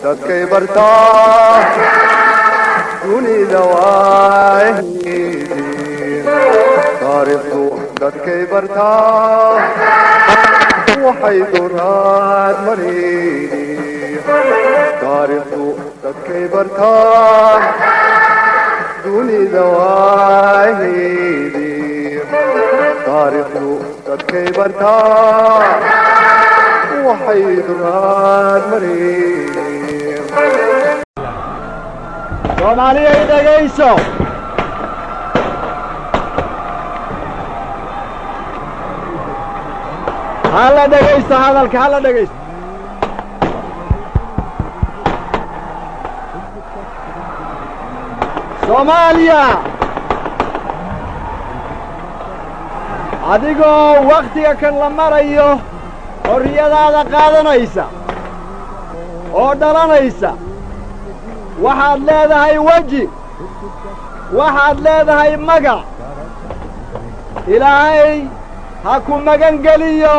dadkay bartaa dunida waahidin taariikhdu dadkay bartaa waxay duraad marini taariikhdu dadkay bartaa dunida waahidin taariikhdu dadkay bartaa waxay duraad marini Soomaaliya dhageyso hala dhageysto hadalka hala dhageysto Soomaaliya adigoo waqtiga kan la marayo xorriyadaada qaadanaysa oo dhalanaysa waxaad leedahay weji waxaad leedahay magac ilaahay ha ku magan geliyo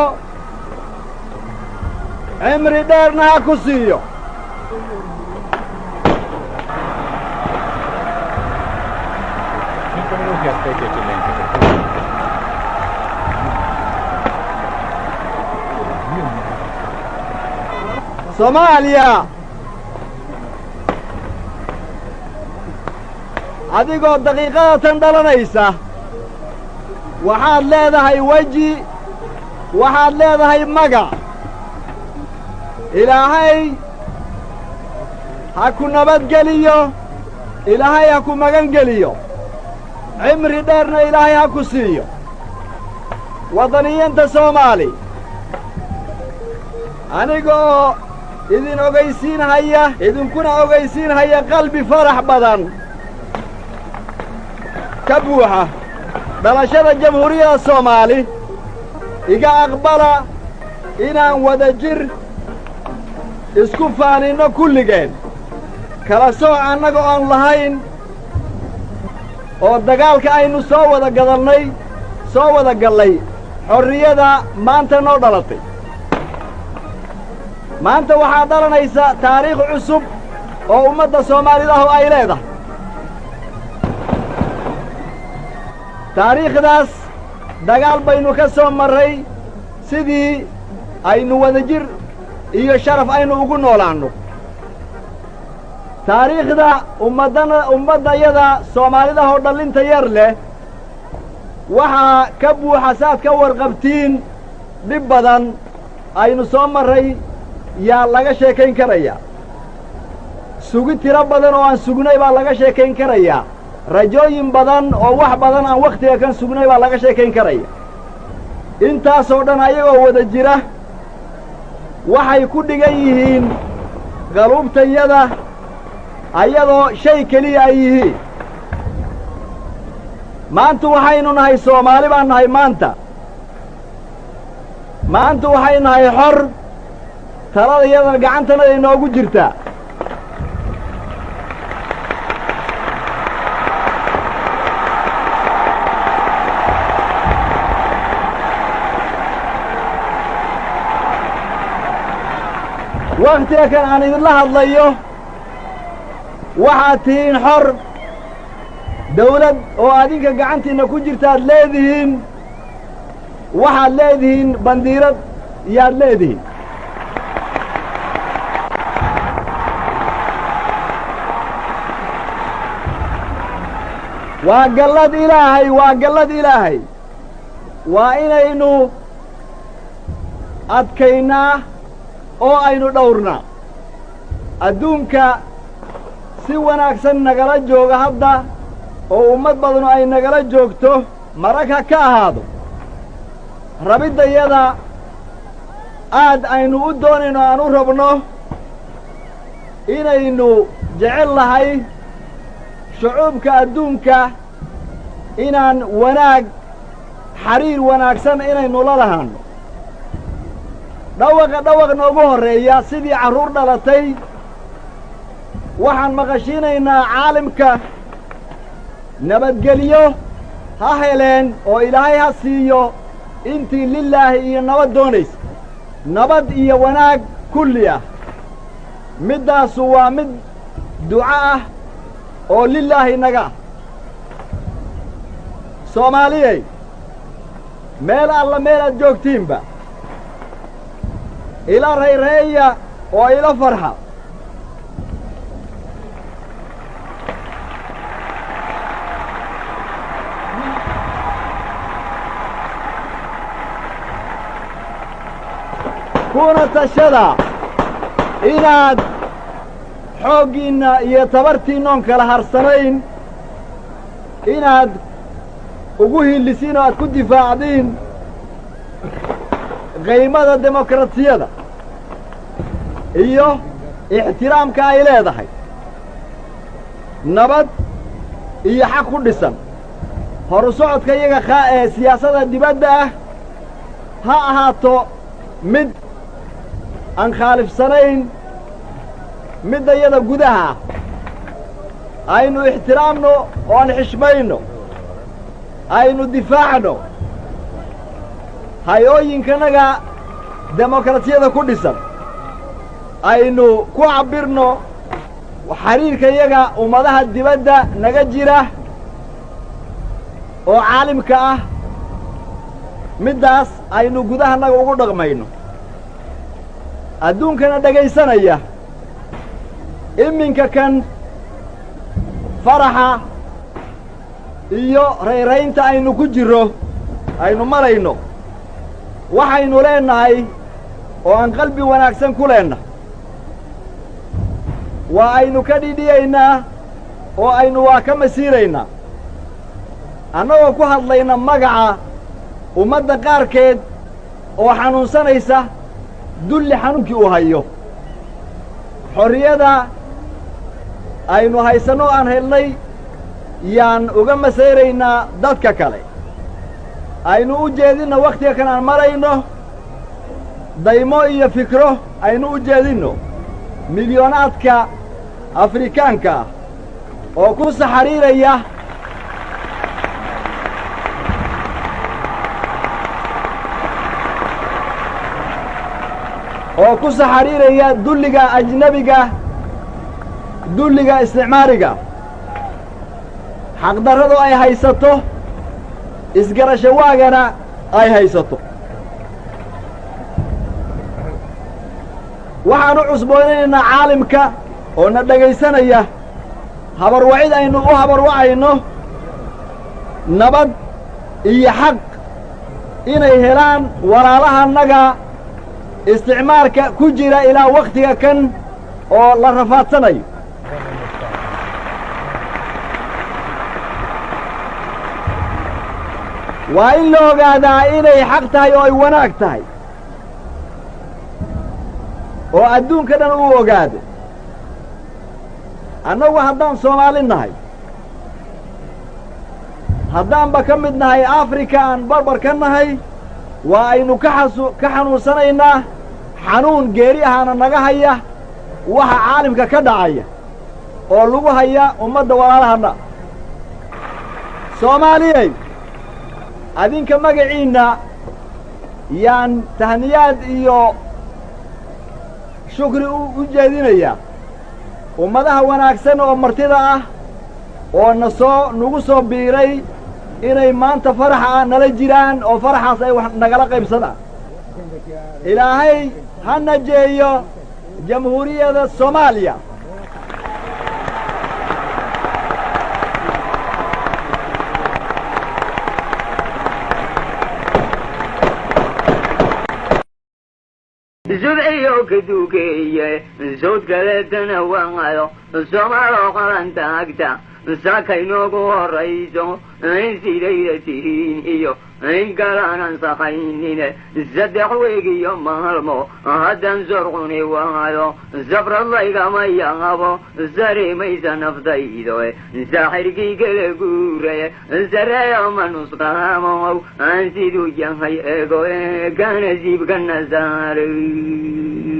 cimri dheerna ha ku siiyo Soomaaliya adigoo daqiiqadatan dhalanaysa waxaad leedahay weji waxaad leedahay magac ilaahay ha ku nabadgeliyo ilaahay ha ku magan geliyo cimri dheerna ilaahay ha ku siiyo waddaniyiinta Soomaali anigoo idin ogaysiinhaya idinkuna ogaysiinhaya qalbi farax badan ka buuxa dhalashada jamhuuriyadda Soomaali iga aqbala inaan wada jir isku faaninno kulligeen kala sooc annaga oon lahayn oo dagaalka aynu soo wada gallay xorriyada maanta noo dhalatay maanta waxaa dhalanaysa taariikh cusub oo ummadda Soomaalidahu ay leedahay taariikhdaas dagaal baynu ka soo marray sidii aynu wadajir iyo sharaf aynu ugu noolaanno taariikhda ummaddayada Soomaalidahoo dhallinta yar leh waxaa ka buuxa saad ka warqabtiin dhib badan aynu soo marray yaa laga sheekayn karayaa sugi tiro badan oo aan sugnay baa laga sheekayn karayaa rajooyin badan oo wax badan aan wakhtiga kan sugnay baa laga sheekayn karaya intaasoo dhan ayagoo wada jira waxay ku dhigan yihiin qaluubtayada ayadoo shay keliya ay yihiin maanta waxaynu nahay Soomaali baan nahay maanta waxay nahay xor taladayada gacantanada inoogu jirtaa wakhtiga kan aan idinla hadlayo waxaad tihiin xor dawlad oo adinka gacantiinna ku jirtaad leedihiin waxaad leedihiin bandiirad iyaad leedihiin waa gallad ilaahay waa inaynu adkaynaa oo aynu dhowrnaa adduunka si wanaagsan nagala jooga hadda oo ummad badanu ay nagala joogto marag ha ka ahaado rabiddayada aad aynu u doonayno aan u rabno inaynu jecel lahay shucuubka adduunka inaan wanaag xariir wanaagsan inaynu la lahaanno dhawaq noogu horreeya sidii carruur dhalatay waxaan maqashiinaynaa caalamka nabadgelyo ha heleen oo ilaahay ha siiyo intii lilaahi iyo nabad doonaysa nabad iyo wanaag kulli ah middaasu waa mid duco ah oo lilaahi naga ah soomaaliyey meel alla meelaad joogtiinba ila rayreeya oo ila farxa kuna tashada inaad xooggiinna iyo tabartiinnoon kala harsanayn inaad ugu hillisiin oo aad ku difaacdiin qaymada demokratiyada iyo ixtiraamka ay leedahay nabad iyo xaq ku dhisan horu socodka iyaga ee siyaasadda dibadda ah ha ahaato mid aan khaalifsanayn midda iyada gudaha ah aynu ixtiraamno oo aan xishmayno aynu difaacno hay-ooyinkanaga demokratiyada ku dhisan aynu ku cabbirno xiriirka iyaga ummadaha dibadda naga jira oo caalimka ah middaas aynu gudahanaga ugu dhaqmayno adduunkana dhegaysanaya iminka kan faraxa iyo rayraynta aynu ku jirro aynu marayno waxaynu leennahay oo aan qalbi wanaagsan ku leennahay waa aynu ka dhidhiyaynaa oo aynu waa ka masiiraynaa annagoo ku hadlayna magaca ummadda qaarkeed oo xanuunsanaysa dulli xanuunkii uu hayo xorriyada aynu haysanno aan helnay yaan uga masayraynaa dadka kale aynu u jeedinno wakhtiga kan aan marayno daymo iyo fikro aynu u jeedinno milyoonaadka afrikaanka ah oo ku saxariiraya dulliga ajnebiga dulliga isticmaariga xaqdarradu ay haysato isgarasho waagana ay haysato waxaan u cusboonaynaynaa caalimka oo na dhegaysanaya habarwacid aynu u habarwacayno nabad iyo xaq inay helaan walaalahannaga isticmaalka ku jira ilaa wakhtiga kan oo la rafaadsanayo waa in la ogaadaa inay xaq tahay oo ay wanaag tahay oo adduunka dhan uu ogaado annagu haddaan Soomaali nahay haddaanba ka mid nahay Afrika aan barbar ka nahay waa aynu ka xanuunsanaynaa xanuun geeri ahaana naga haya waxa caalimka ka dhacaya oo lagu haya ummadda walaalahanna soomaaliyey adinka magaciinna yaan tahniyaad iyo shukri u jeedinaya ummadaha wanaagsan oo martida ah oo nagu soo biiray inay maanta faraxa nala jiraan oo faraxaas ay wax nagala qaybsadaan ilaahay ha najeeyo jamhuuriyadda Soomaaliya زبعيو كدوكيه زود كالتنا وانغايو سومالو قلنتا اكتا ساكينوكو الرئيسو انسي ليلتين ايو ان كالانا ساقينين زدحويكي يوم هرمو هدن زرغوني وانغايو زبر الله كما يغابو زري ميسا نفضايدو ساحركي كالكوري زريو منسقامو انسي دو جنهي ايكو كان زيب كان زاري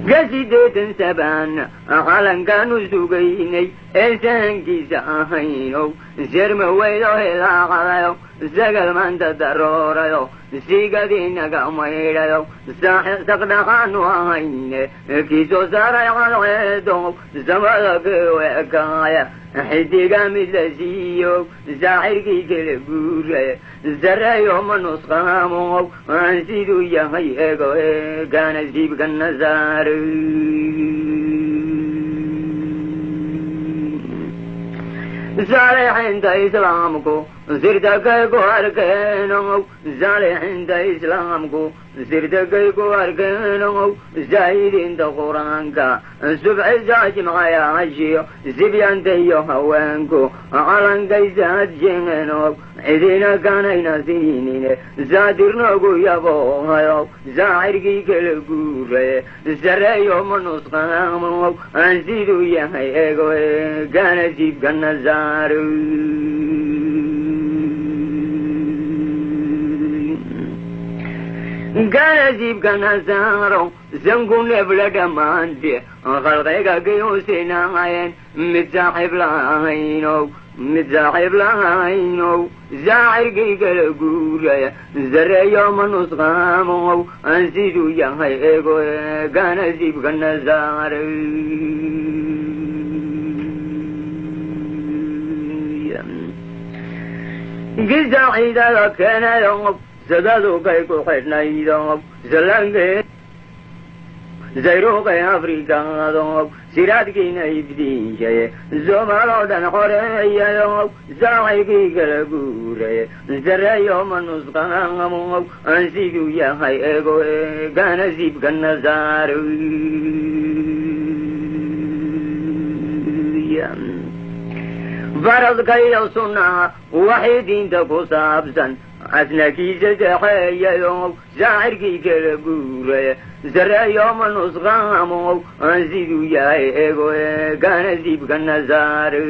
قصيدة سبان عالم كانوا سوقيني إنسان كيسا هينو زرم ويلو هلا غلايو sagal maanta daroorayo siigadinaga maydhayo saqdhaqaanu ahayne kii soo saaray cadceedo samada keweekaaya xidiga mid la siiyo saaxirkii kala guure sareeyo ma nusqaamo aan siduu yahay ego eegana siibkana saare saalixiinta islaamku sirtakay ku arkeenow saalixiinta islaamku sirtakay ku arkeenow saahidiinta qur-aanka subcisaa jimcayaashiyo sibyanta iyo haweenku calankaysaad jeenow cidina kanayna siinine saatirnogu yaboohayo saaxirkii kala guure sareeyo ma nusqaamow aan siduu yahay ego eegana siibkana saare kana siibkana saaro sanku nebla dhammaante khalqiga kayuusinaayeen mid saaxiib lahaynow saacirkii kala guuraya sareeyo ma nusqaamow aan siduu yahay ego eegana siibkana saare gisaciidada keenayo sadadu kay ku xidhnaydo salange zayruuqay afrikaado siraadkiina ibdiishaye soomaaloo dhan xoreeyayo saaxirkii kala guuraye sareeyo ma nusqaamo aan siduu yahay ego eegana siibkana saare faradkaiyo sunnaha waxay diinta ku saabsan asnakiisa saxeeyayo saaxirkii kala guuraya sareeyo ma nusqaamo aan siduu yahay ego eegana siibkana saare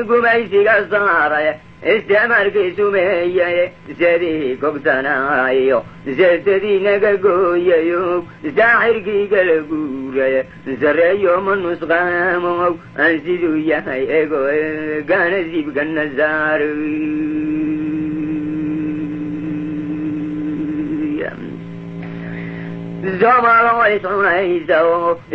gumaysiga saaraya isticmaalkii sumeeyaye sadii kobsanaayo seetadii naga gooyayo saaxirkii kala guuraya sareeyo ma nusqaamow aan siduu yahay ego eegana siibkana saare soomaalo iscunaysa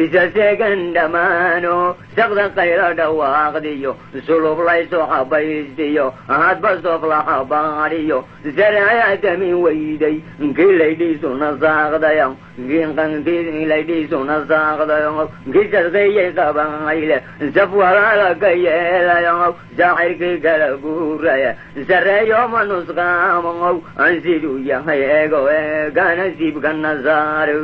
isa seegan dhammaano saqda qayla dhawaaqdiyo sulub layso xabaystiyo hadba sof la xabaadhiyo saraayadamin weyday kii laydhiisuna saaqdayo kii laydhiisuna saaqdayo kisasqeeyay qabayle saf walaala ka yeelayo saaxirkii kala guuraya sareeyo ma nusqaamow aan siduu yahay ego eegana siibkana saare